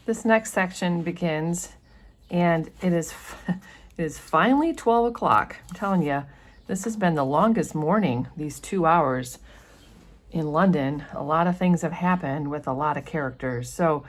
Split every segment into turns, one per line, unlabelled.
this next section begins, and it is finally 12 o'clock. I'm telling you, this has been the longest morning, these 2 hours in London. A lot of things have happened with a lot of characters. So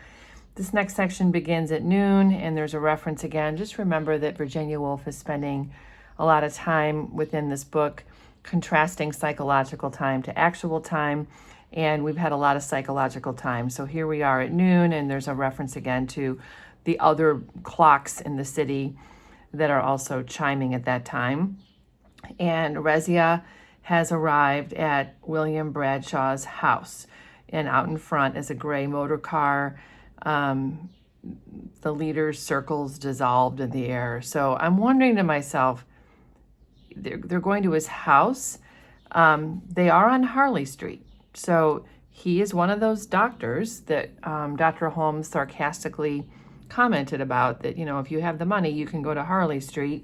this next section begins at noon, and there's a reference again. Just remember that Virginia Woolf is spending a lot of time within this book contrasting psychological time to actual time, and we've had a lot of psychological time. So here we are at noon, and there's a reference again to the other clocks in the city that are also chiming at that time. And Rezia has arrived at William Bradshaw's house, and out in front is a gray motor car. The leader's circles dissolved in the air. So I'm wondering to myself, they're going to his house. They are on Harley Street. So he is one of those doctors that Dr. Holmes sarcastically commented about, that, if you have the money, you can go to Harley Street.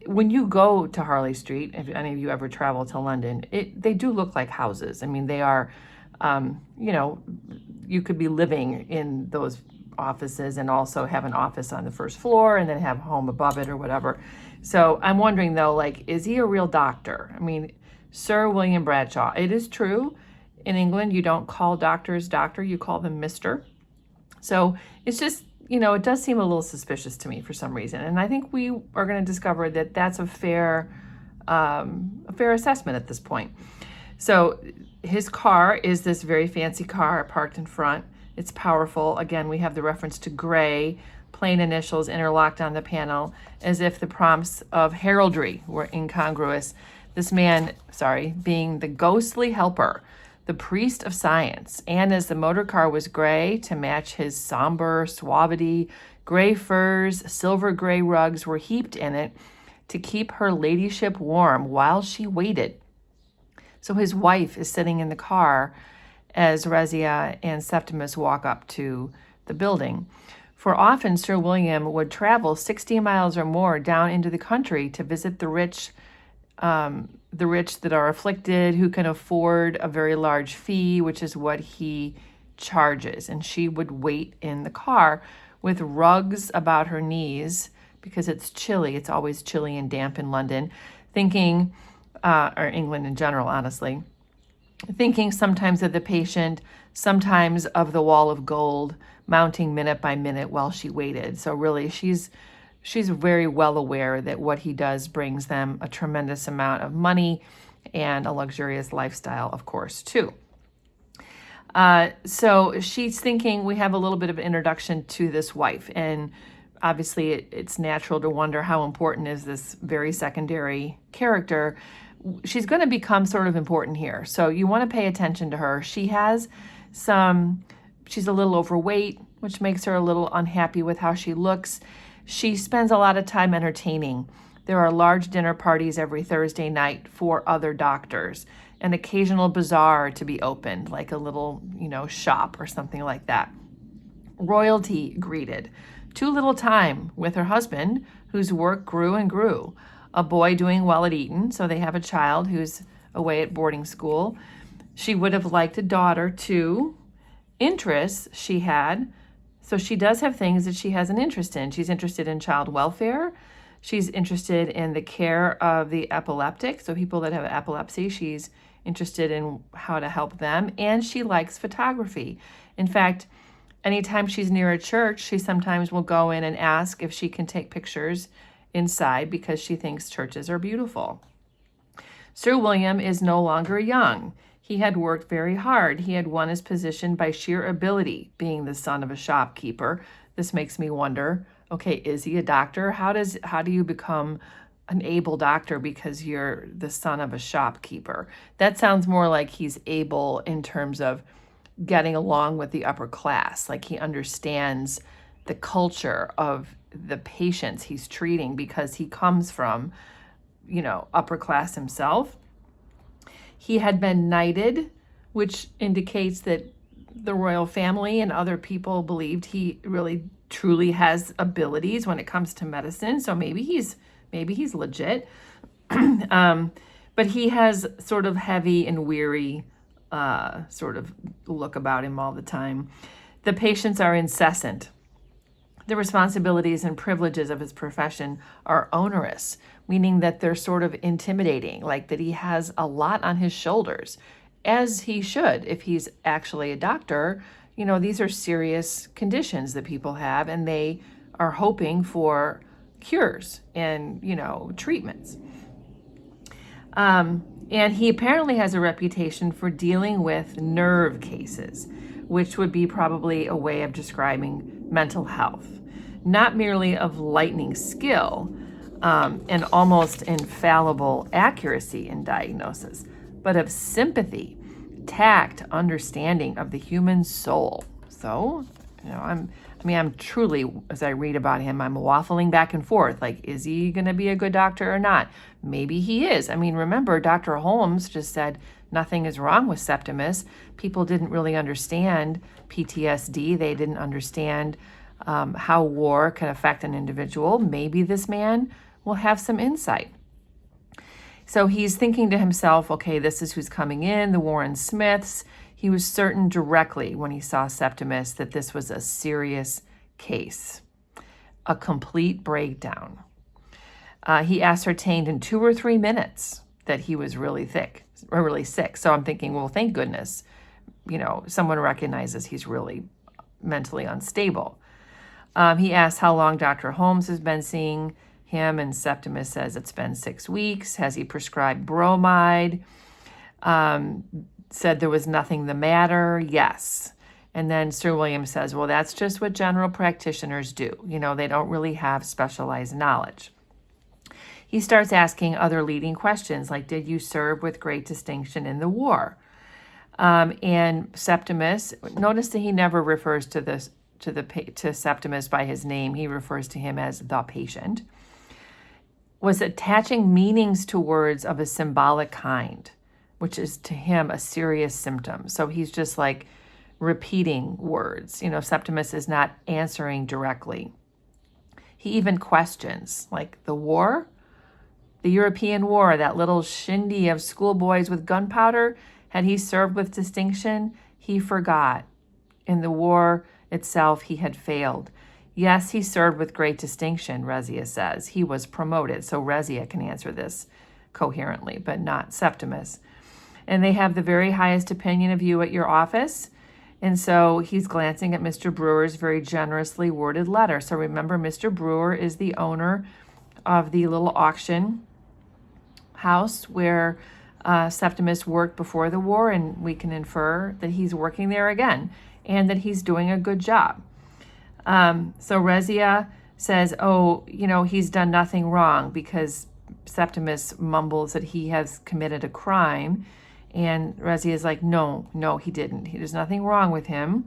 When you go to Harley Street, if any of you ever travel to London, they do look like houses. I mean, they are, you could be living in those offices and also have an office on the first floor and then have a home above it or whatever. So I'm wondering though, is he a real doctor? I mean, Sir William Bradshaw. It is true, in England, you don't call doctors doctor, you call them Mr. So it's just, it does seem a little suspicious to me for some reason. And I think we are going to discover that that's a fair assessment at this point. So his car is this very fancy car parked in front. It's powerful. Again, we have the reference to gray, plain initials interlocked on the panel, as if the prompts of heraldry were incongruous. This man, being the ghostly helper, the priest of science, and as the motor car was gray to match his somber suavity, gray furs, silver gray rugs were heaped in it to keep her ladyship warm while she waited. So his wife is sitting in the car as Rezia and Septimus walk up to the building. For often Sir William would travel 60 miles or more down into the country to visit the rich that are afflicted, who can afford a very large fee, which is what he charges. And she would wait in the car with rugs about her knees because it's chilly. It's always chilly and damp in London, thinking, or England in general, honestly, thinking sometimes of the patient, sometimes of the wall of gold mounting minute by minute while she waited. So really, she's very well aware that what he does brings them a tremendous amount of money and a luxurious lifestyle, of course, too. So she's thinking, we have a little bit of an introduction to this wife, and obviously it's natural to wonder how important is this very secondary character. She's going to become sort of important here. So you want to pay attention to her. She's a little overweight, which makes her a little unhappy with how she looks. She spends a lot of time entertaining. There are large dinner parties every Thursday night for other doctors, an occasional bazaar to be opened, like a little, shop or something like that. Royalty greeted. Too little time with her husband, whose work grew and grew. A boy doing well at Eton, so they have a child who's away at boarding school. She would have liked a daughter too. Interests she had. So she does have things that she has an interest in. She's interested in child welfare. She's interested in the care of the epileptic. So people that have epilepsy, she's interested in how to help them. And she likes photography. In fact, anytime she's near a church, she sometimes will go in and ask if she can take pictures inside because she thinks churches are beautiful. Sir William is no longer young. He had worked very hard. He had won his position by sheer ability, being the son of a shopkeeper. This makes me wonder, okay, is he a doctor? How do you become an able doctor because you're the son of a shopkeeper? That sounds more like he's able in terms of getting along with the upper class. Like he understands the culture of the patients he's treating because he comes from, upper class himself. He had been knighted, which indicates that the royal family and other people believed he really truly has abilities when it comes to medicine. So maybe he's legit. But he has sort of heavy and weary sort of look about him all the time. The patients are incessant. The responsibilities and privileges of his profession are onerous, meaning that they're sort of intimidating, like that he has a lot on his shoulders, as he should if he's actually a doctor. These are serious conditions that people have, and they are hoping for cures and, treatments. And he apparently has a reputation for dealing with nerve cases, which would be probably a way of describing mental health, not merely of lightning skill and almost infallible accuracy in diagnosis, but of sympathy, tact, understanding of the human soul. So, I'm truly, as I read about him, I'm waffling back and forth. Like, is he going to be a good doctor or not? Maybe he is. Remember, Dr. Holmes just said nothing is wrong with Septimus. People didn't really understand PTSD. They didn't understand how war can affect an individual. Maybe this man will have some insight. So he's thinking to himself, okay, this is who's coming in, the Warren Smiths. He was certain directly when he saw Septimus that this was a serious case, a complete breakdown. He ascertained in 2 or 3 minutes that he was really sick. So I'm thinking, well, thank goodness, someone recognizes he's really mentally unstable. He asked how long Dr. Holmes has been seeing him, and Septimus says it's been 6 weeks. Has he prescribed bromide? Said there was nothing the matter. Yes. And then Sir William says, well, that's just what general practitioners do. They don't really have specialized knowledge. He starts asking other leading questions, like, did you serve with great distinction in the war? And Septimus, notice that he never refers to Septimus by his name. He refers to him as the patient. Was attaching meanings to words of a symbolic kind, which is to him a serious symptom. So he's just like repeating words. Septimus is not answering directly. He even questions, like, the war, the European war, that little shindy of schoolboys with gunpowder, had he served with distinction? He forgot. In the war itself, he had failed. Yes, he served with great distinction, Rezia says. He was promoted. So Rezia can answer this coherently, but not Septimus. And they have the very highest opinion of you at your office. And so he's glancing at Mr. Brewer's very generously worded letter. So remember, Mr. Brewer is the owner of the little auction house where Septimus worked before the war, and we can infer that he's working there again and that he's doing a good job. So Rezia says, he's done nothing wrong, because Septimus mumbles that he has committed a crime. And Rezia is like, no, he didn't. There's nothing wrong with him.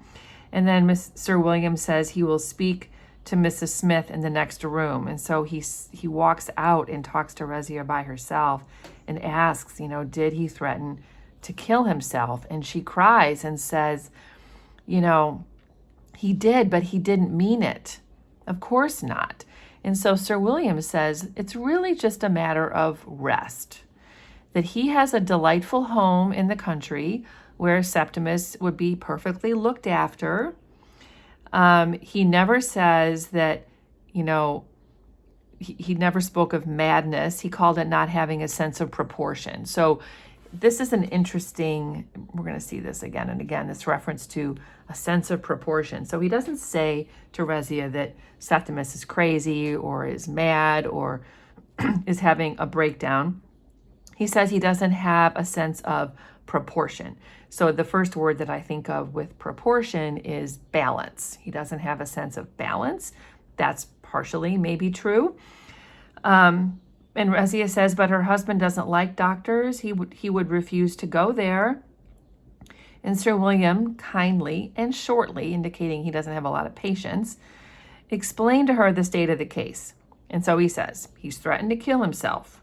And then Sir William says he will speak to Mrs. Smith in the next room. And so he walks out and talks to Rezia by herself and asks, did he threaten to kill himself? And she cries and says, he did, but he didn't mean it. Of course not. And so Sir William says it's really just a matter of rest, that he has a delightful home in the country where Septimus would be perfectly looked after. He never says that, he never spoke of madness. He called it not having a sense of proportion. So this is an interesting, we're going to see this again and again, this reference to a sense of proportion. So he doesn't say to Rezia that Septimus is crazy or is mad or is having a breakdown. He says he doesn't have a sense of proportion. So the first word that I think of with proportion is balance. He doesn't have a sense of balance. That's partially maybe true. And Rezia says, but her husband doesn't like doctors. He would refuse to go there. And Sir William, kindly and shortly, indicating he doesn't have a lot of patience, explained to her the state of the case. And so he says, he's threatened to kill himself.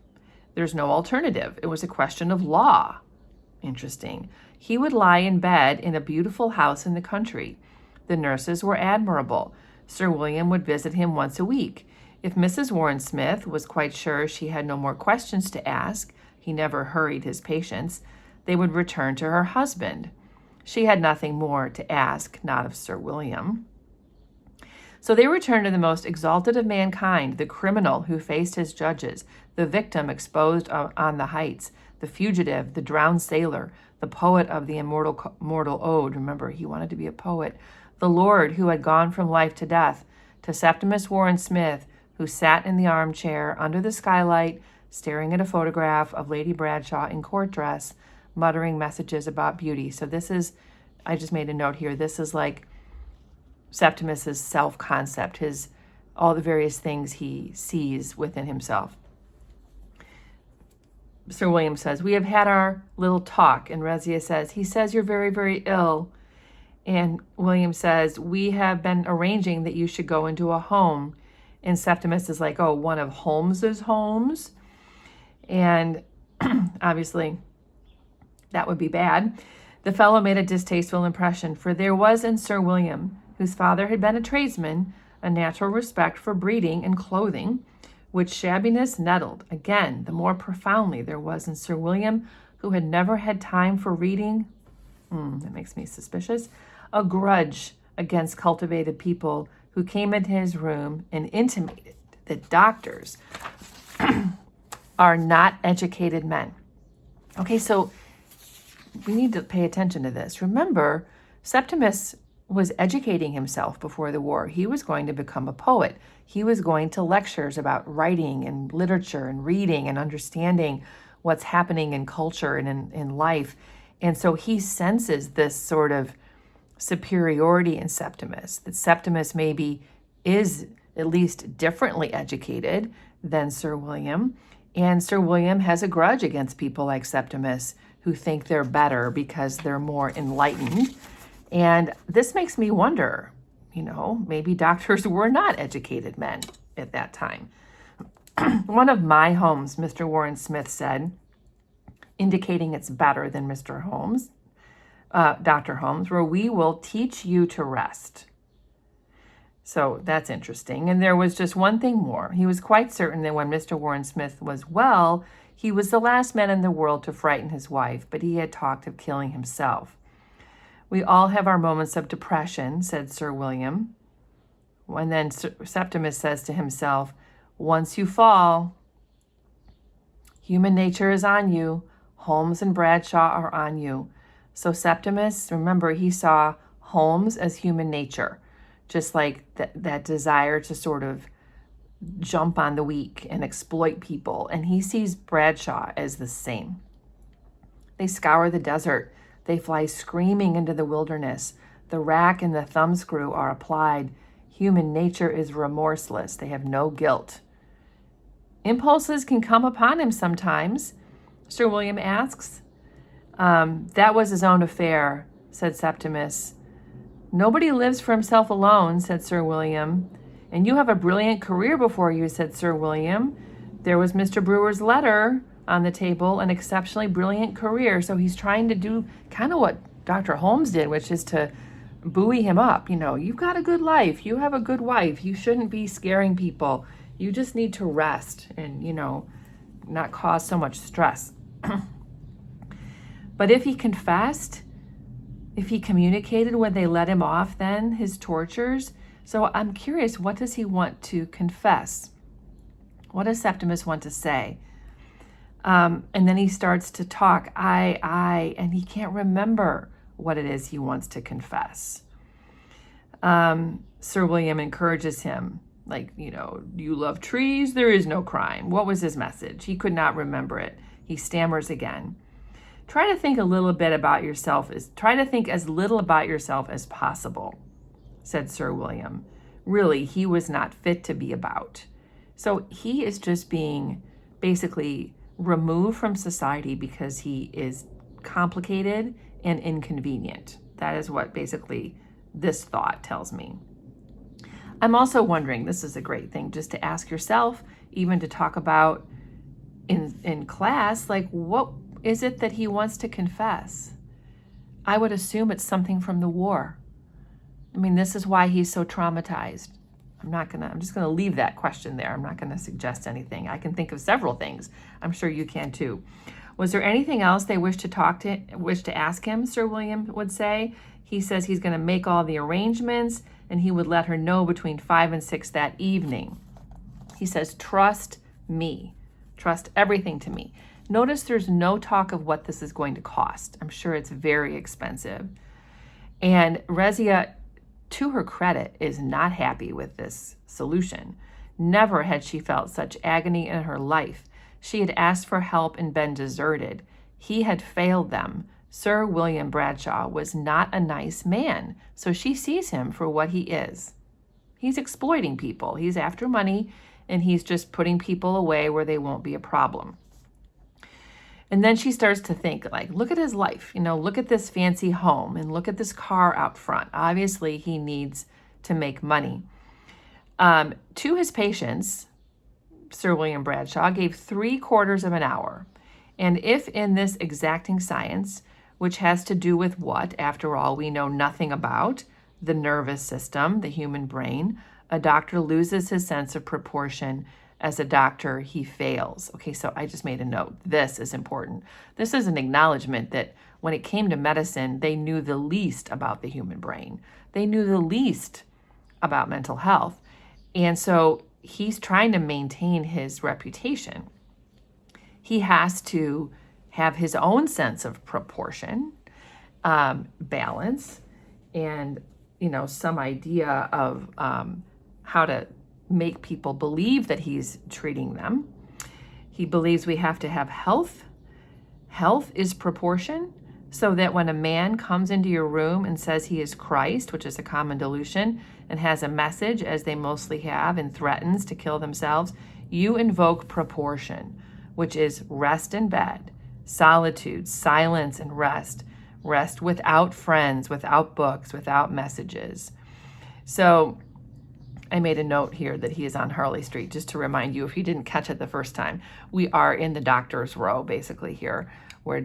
There's no alternative. It was a question of law. Interesting. He would lie in bed in a beautiful house in the country. The nurses were admirable. Sir William would visit him once a week. If Mrs. Warren Smith was quite sure she had no more questions to ask, he never hurried his patients, they would return to her husband. She had nothing more to ask, not of Sir William. So they returned to the most exalted of mankind, the criminal who faced his judges, the victim exposed on the heights, the fugitive, the drowned sailor, the poet of the immortal ode. Remember, he wanted to be a poet. The Lord who had gone from life to death, to Septimus Warren Smith, who sat in the armchair under the skylight, staring at a photograph of Lady Bradshaw in court dress, muttering messages about beauty. So this is, I just made a note here, this is like Septimus's self-concept, all the various things he sees within himself. Sir William says, we have had our little talk, and Rezia says, he says you're very, very ill. And William says, we have been arranging that you should go into a home. And Septimus is like, oh, one of Holmes's homes? And obviously, that would be bad. The fellow made a distasteful impression, for there was in Sir William, whose father had been a tradesman, a natural respect for breeding and clothing, which shabbiness nettled. Again, the more profoundly there was in Sir William, who had never had time for reading, that makes me suspicious, a grudge against cultivated people who came into his room and intimated that doctors are not educated men. Okay, so we need to pay attention to this. Remember, Septimus was educating himself before the war. He was going to become a poet. He was going to lectures about writing and literature and reading and understanding what's happening in culture and in life. And so he senses this sort of superiority in Septimus, that Septimus maybe is at least differently educated than Sir William. And Sir William has a grudge against people like Septimus who think they're better because they're more enlightened. And this makes me wonder, maybe doctors were not educated men at that time. One of my homes, Mr. Warren Smith said, indicating it's better than Mr. Holmes, Dr. Holmes, where we will teach you to rest. So that's interesting. And there was just one thing more. He was quite certain that when Mr. Warren Smith was well, he was the last man in the world to frighten his wife, but he had talked of killing himself. We all have our moments of depression, said Sir William. And then Septimus says to himself, once you fall, human nature is on you. Holmes and Bradshaw are on you. So Septimus, remember, he saw Holmes as human nature, just like that desire to sort of jump on the weak and exploit people. And he sees Bradshaw as the same. They scour the desert. They fly screaming into the wilderness. The rack and the thumbscrew are applied. Human nature is remorseless. They have no guilt. Impulses can come upon him sometimes, Sir William asks. That was his own affair, said Septimus. Nobody lives for himself alone, said Sir William. And you have a brilliant career before you, said Sir William. There was Mr. Brewer's letter on the table, an exceptionally brilliant career. So he's trying to do kind of what Dr. Holmes did, which is to buoy him up. You've got a good life. You have a good wife. You shouldn't be scaring people. You just need to rest and, not cause so much stress. But if he confessed, if he communicated when they let him off, then his tortures. So I'm curious, what does he want to confess? What does Septimus want to say? And then he starts to talk, and he can't remember what it is he wants to confess. Sir William encourages him, you love trees, there is no crime. What was his message? He could not remember it. He stammers again. Try to think a little bit about yourself. Try to think as little about yourself as possible, said Sir William. Really, he was not fit to be about. So he is just being basically removed from society because he is complicated and inconvenient. That is what basically this thought tells me. I'm also wondering, this is a great thing just to ask yourself, even to talk about in class, what is it that he wants to confess? I would assume it's something from the war. This is why he's so traumatized. I'm just gonna leave that question there. I'm not gonna suggest anything. I can think of several things. I'm sure you can too. Was there anything else they wish to ask him? Sir William would say. He says he's gonna make all the arrangements. and he would let her know between 5 and 6 that evening. He says, trust me. Trust everything to me. Notice there's no talk of what this is going to cost. I'm sure it's very expensive. And Rezia, to her credit, is not happy with this solution. Never had she felt such agony in her life. She had asked for help and been deserted. He had failed them. Sir William Bradshaw was not a nice man, so she sees him for what he is. He's exploiting people. He's after money, and he's just putting people away where they won't be a problem. And then she starts to think, like, look at his life. Look at this fancy home and look at this car out front. Obviously, he needs to make money. To his patients, Sir William Bradshaw gave 3/4 of an hour. And if in this exacting science, which has to do with what, after all, we know nothing about, the nervous system, the human brain, a doctor loses his sense of proportion. As a doctor, he fails. Okay, so I just made a note. This is important. This is an acknowledgement that when it came to medicine, they knew the least about the human brain. They knew the least about mental health. And so he's trying to maintain his reputation. He has to have his own sense of proportion, balance, and, some idea of how to make people believe that he's treating them. He believes we have to have health. Health is proportion, so that when a man comes into your room and says he is Christ, which is a common delusion, and has a message, as they mostly have, and threatens to kill themselves, you invoke proportion, which is rest in bed, solitude, silence, and rest. Rest without friends, without books, without messages. So I made a note here that he is on Harley Street, just to remind you if you didn't catch it the first time. We are in the doctor's row, basically, here, where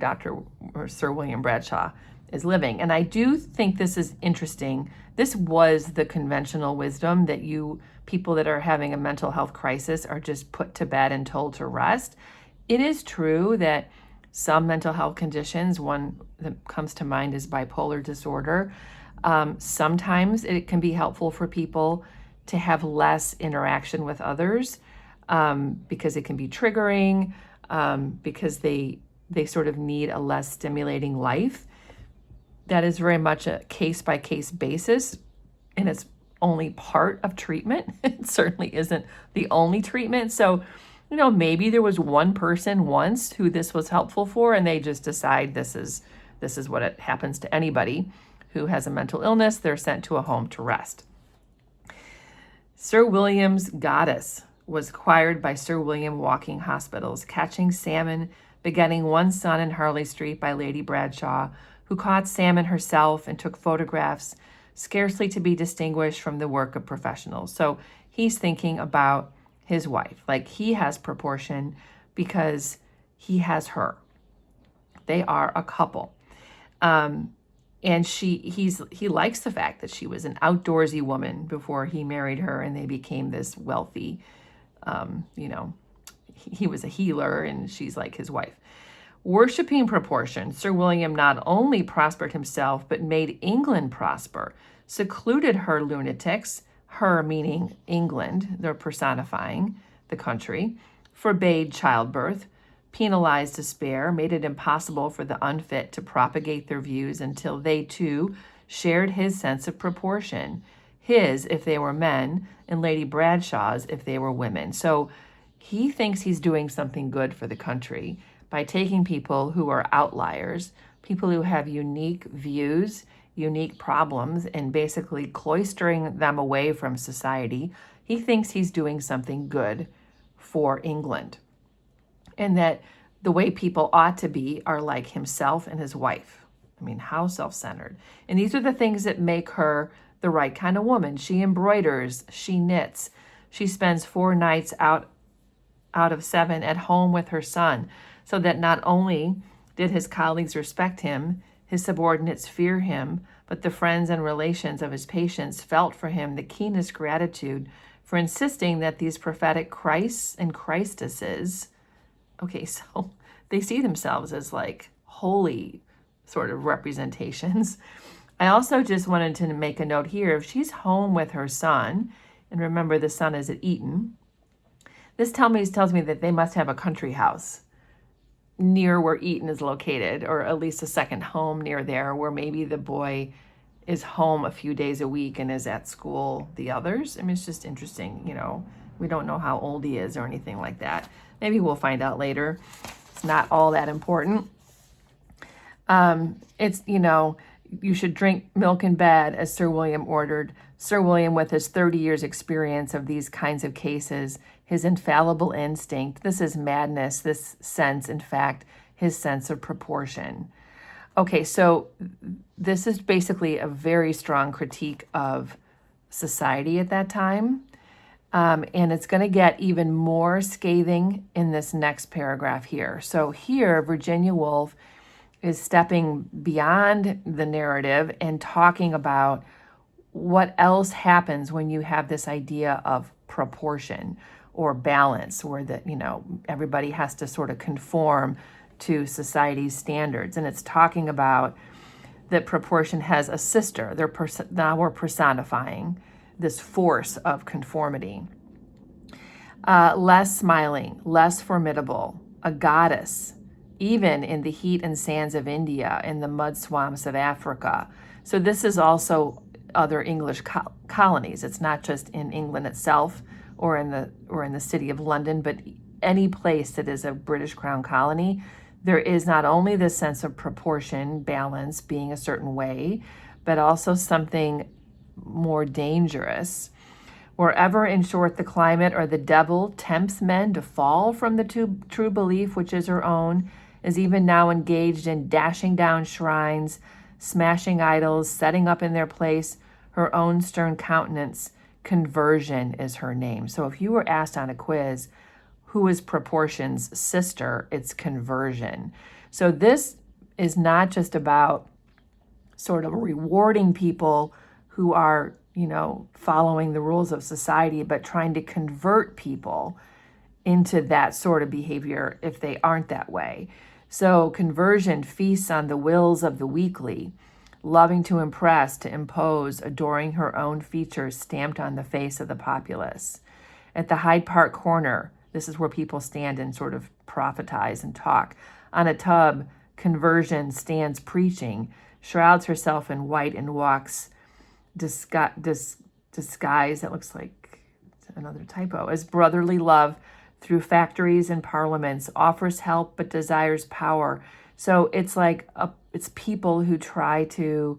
Sir William Bradshaw is living. And I do think this is interesting. This was the conventional wisdom that people that are having a mental health crisis are just put to bed and told to rest. It is true that some mental health conditions, one that comes to mind is bipolar disorder. Sometimes it can be helpful for people to have less interaction with others because it can be triggering, because they sort of need a less stimulating life. That is very much a case-by-case basis, and it's only part of treatment. It certainly isn't the only treatment. So, maybe there was one person once who this was helpful for, and they just decide this is what it happens to anybody who has a mental illness. They're sent to a home to rest. Sir William's goddess was acquired by Sir William walking hospitals, catching salmon, begetting one son in Harley Street by Lady Bradshaw, who caught salmon herself and took photographs, scarcely to be distinguished from the work of professionals. So he's thinking about his wife. Like, he has proportion because he has her. They are a couple. And he likes the fact that she was an outdoorsy woman before he married her and they became this wealthy, he was a healer and she's like his wife. Worshipping proportion, Sir William not only prospered himself, but made England prosper, secluded her lunatics, her meaning England, they're personifying the country, forbade childbirth, penalized despair, made it impossible for the unfit to propagate their views until they too shared his sense of proportion, his if they were men, and Lady Bradshaw's if they were women. So he thinks he's doing something good for the country by taking people who are outliers, people who have unique views, unique problems, and basically cloistering them away from society. He thinks he's doing something good for England, and that the way people ought to be are like himself and his wife. I mean, how self-centered. And these are the things that make her the right kind of woman. She embroiders, she knits, she spends 4 nights out of 7 at home with her son, so that not only did his colleagues respect him, his subordinates fear him, but the friends and relations of his patients felt for him the keenest gratitude for insisting that these prophetic Christs and Christesses, okay, so they see themselves as like holy sort of representations I also just wanted to make a note here. If she's home with her son, and remember the son is at Eton, this tells me that they must have a country house near where Eton is located, or at least a second home near there where maybe the boy is home a few days a week and is at school the others. I mean, it's just interesting, we don't know how old he is or anything like that. Maybe we'll find out later. It's not all that important. You should drink milk in bed, as Sir William ordered. Sir William, with his 30 years experience of these kinds of cases, his infallible instinct, this is madness, this sense, in fact, his sense of proportion. Okay, so this is basically a very strong critique of society at that time. And it's going to get even more scathing in this next paragraph here. So here, Virginia Woolf is stepping beyond the narrative and talking about what else happens when you have this idea of proportion or balance, where everybody has to sort of conform to society's standards. And it's talking about that proportion has a sister. Now we're personifying this force of conformity. Less smiling, less formidable, a goddess, even in the heat and sands of India, in the mud swamps of Africa. So this is also other English colonies. It's not just in England itself or in the city of London, but any place that is a British Crown colony. There is not only this sense of proportion, balance, being a certain way, but also something more dangerous. Wherever, in short, the climate or the devil tempts men to fall from the true belief which is her own, is even now engaged in dashing down shrines, smashing idols, setting up in their place her own stern countenance. Conversion is her name. So if you were asked on a quiz, who is proportion's sister, it's conversion. So this is not just about sort of rewarding people who are, following the rules of society, but trying to convert people into that sort of behavior if they aren't that way. So conversion feasts on the wills of the weakly, loving to impress, to impose, adoring her own features stamped on the face of the populace. At the Hyde Park corner, this is where people stand and sort of prophetize and talk. On a tub, conversion stands preaching, shrouds herself in white and walks disguised, that looks like another typo, as brotherly love through factories and parliaments, offers help but desires power. So it's like it's people who try to,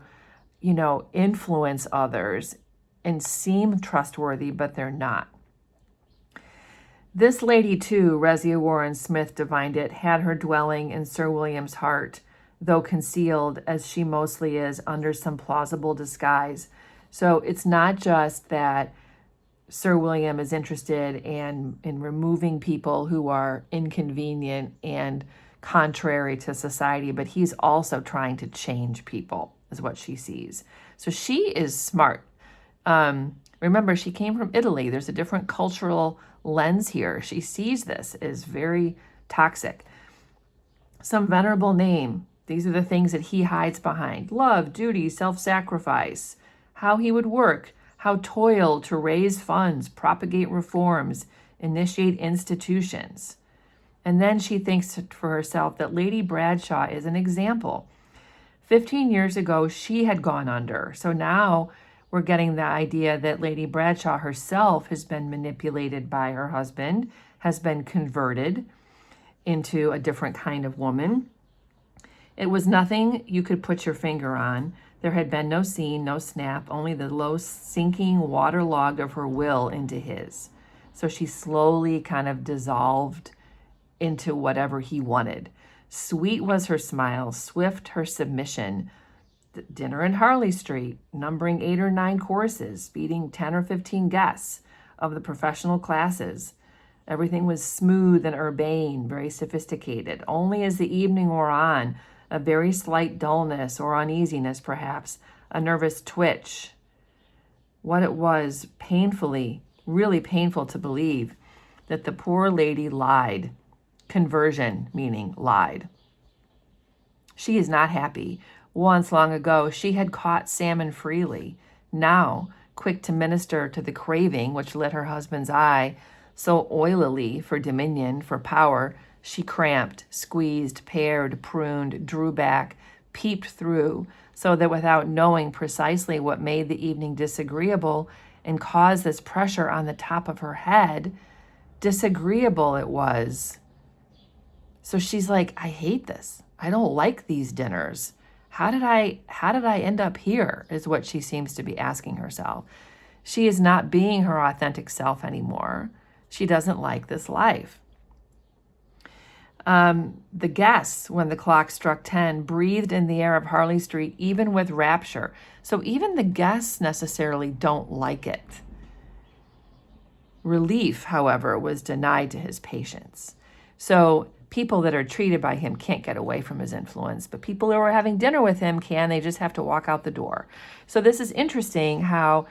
influence others and seem trustworthy, but they're not. This lady, too, Rezia Warren Smith divined it, had her dwelling in Sir William's heart, though concealed, as she mostly is, under some plausible disguise. So it's not just that Sir William is interested in removing people who are inconvenient and contrary to society, but he's also trying to change people, is what she sees. So she is smart. Remember, she came from Italy. There's a different cultural lens here. She sees this as very toxic. Some venerable name. These are the things that he hides behind. Love, duty, self-sacrifice. How he would work. How toil to raise funds, propagate reforms, initiate institutions. And then she thinks for herself that Lady Bradshaw is an example. 15 years ago, she had gone under. So now we're getting the idea that Lady Bradshaw herself has been manipulated by her husband, has been converted into a different kind of woman. It was nothing you could put your finger on. There had been no scene, no snap, only the low sinking waterlog of her will into his. So she slowly kind of dissolved into whatever he wanted. Sweet was her smile, swift her submission. Dinner in Harley Street, numbering 8 or 9 courses, feeding 10 or 15 guests of the professional classes. Everything was smooth and urbane, very sophisticated. Only as the evening wore on, a very slight dullness or uneasiness, perhaps, a nervous twitch. What it was, painfully, really painful to believe, that the poor lady lied. Conversion, meaning lied. She is not happy. Once long ago, she had caught salmon freely. Now, quick to minister to the craving which lit her husband's eye, so oilily for dominion, for power, she cramped, squeezed, pared, pruned, drew back, peeped through, so that without knowing precisely what made the evening disagreeable and caused this pressure on the top of her head, disagreeable it was. So she's like, I hate this. I don't like these dinners. How did I end up here, is what she seems to be asking herself. She is not being her authentic self anymore. She doesn't like this life. The guests, when the clock struck 10, breathed in the air of Harley Street, even with rapture. So even the guests necessarily don't like it. Relief, however, was denied to his patients. So people that are treated by him can't get away from his influence, but people who are having dinner with him can. They just have to walk out the door. So this is interesting how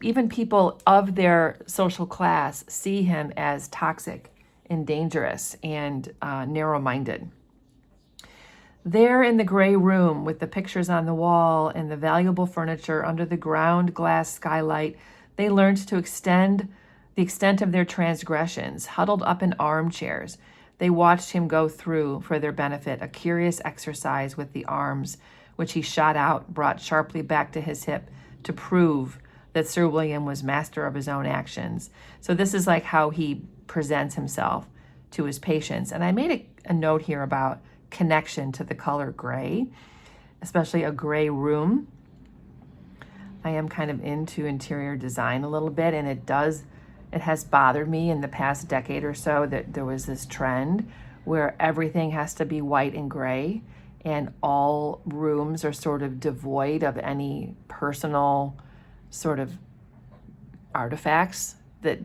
even people of their social class see him as toxic and dangerous and narrow-minded. There in the gray room with the pictures on the wall and the valuable furniture under the ground glass skylight, they learned to extend the extent of their transgressions. Huddled up in armchairs, they watched him go through, for their benefit, a curious exercise with the arms, which he shot out, brought sharply back to his hip to prove that Sir William was master of his own actions. So this is like how he presents himself to his patients. And I made a note here about connection to the color gray, especially a gray room. I am kind of into interior design a little bit, and it has bothered me in the past decade or so that there was this trend where everything has to be white and gray, and all rooms are sort of devoid of any personal sort of artifacts that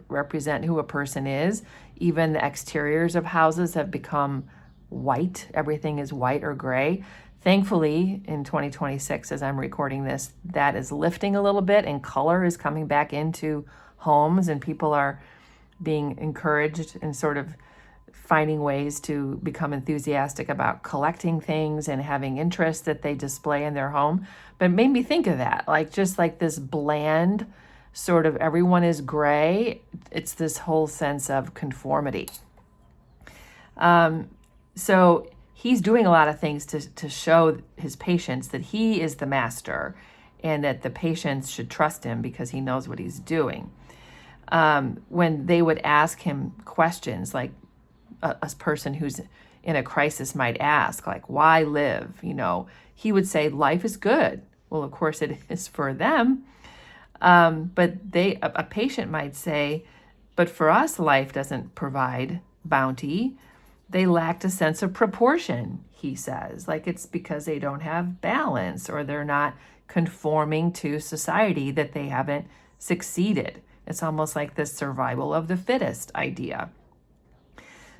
represent who a person is. Even the exteriors of houses have become white. Everything is white or gray. Thankfully, in 2026, as I'm recording this, that is lifting a little bit and color is coming back into homes, and people are being encouraged and sort of finding ways to become enthusiastic about collecting things and having interests that they display in their home. But it made me think of that, like just like this bland sort of everyone is gray. It's this whole sense of conformity. So he's doing a lot of things to show his patients that he is the master and that the patients should trust him because he knows what he's doing. When they would ask him questions like a person who's in a crisis might ask, like, why live? He would say, life is good. Well, of course it is for them. But a patient might say, but for us, life doesn't provide bounty. They lacked a sense of proportion, he says. Like it's because they don't have balance or they're not conforming to society that they haven't succeeded. It's almost like the survival of the fittest idea.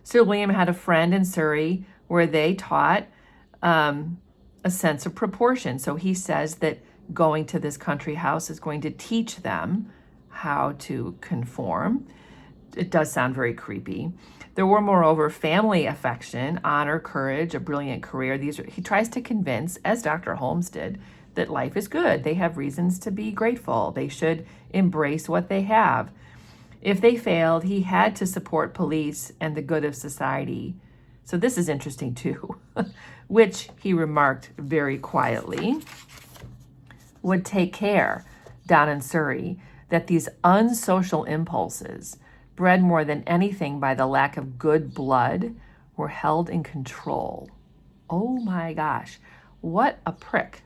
Sir William had a friend in Surrey where they taught a sense of proportion. So he says that going to this country house is going to teach them how to conform. It does sound very creepy. There were, moreover, family affection, honor, courage, a brilliant career. He tries to convince, as Dr. Holmes did, that life is good. They have reasons to be grateful. They should embrace what they have. If they failed, he had to support police and the good of society. So this is interesting too, which he remarked very quietly, would take care down in Surrey that these unsocial impulses, bred more than anything by the lack of good blood, were held in control. Oh my gosh, what a prick.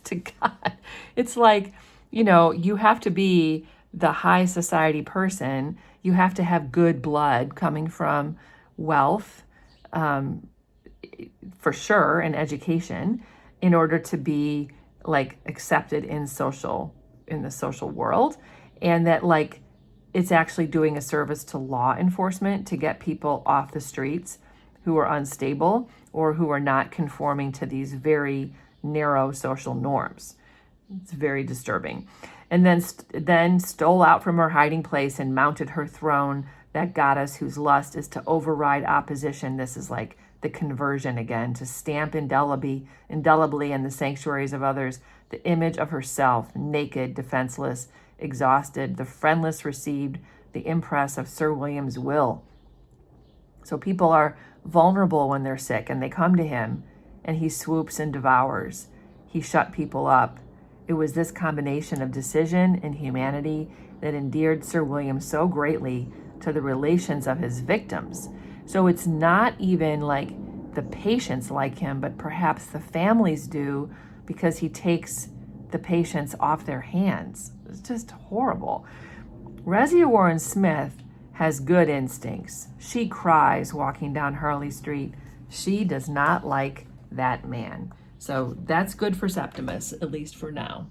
To God. It's like, you have to be the high society person. You have to have good blood coming from wealth, for sure, and education in order to be like accepted in the social world. And that like it's actually doing a service to law enforcement to get people off the streets who are unstable or who are not conforming to these very narrow social norms. It's very disturbing. And then stole out from her hiding place and mounted her throne, that goddess whose lust is to override opposition. This is like the conversion again, to stamp indelibly in the sanctuaries of others the image of herself, naked, defenseless, exhausted. The friendless received the impress of Sir William's will. So people are vulnerable when they're sick, and they come to him, and he swoops and devours. He shut people up. It was this combination of decision and humanity that endeared Sir William so greatly to the relations of his victims. So it's not even like the patients like him, but perhaps the families do, because he takes the patients off their hands. It's just horrible. Rezia Warren Smith has good instincts. She cries walking down Harley Street. She does not like that man. So that's good for Septimus, at least for now.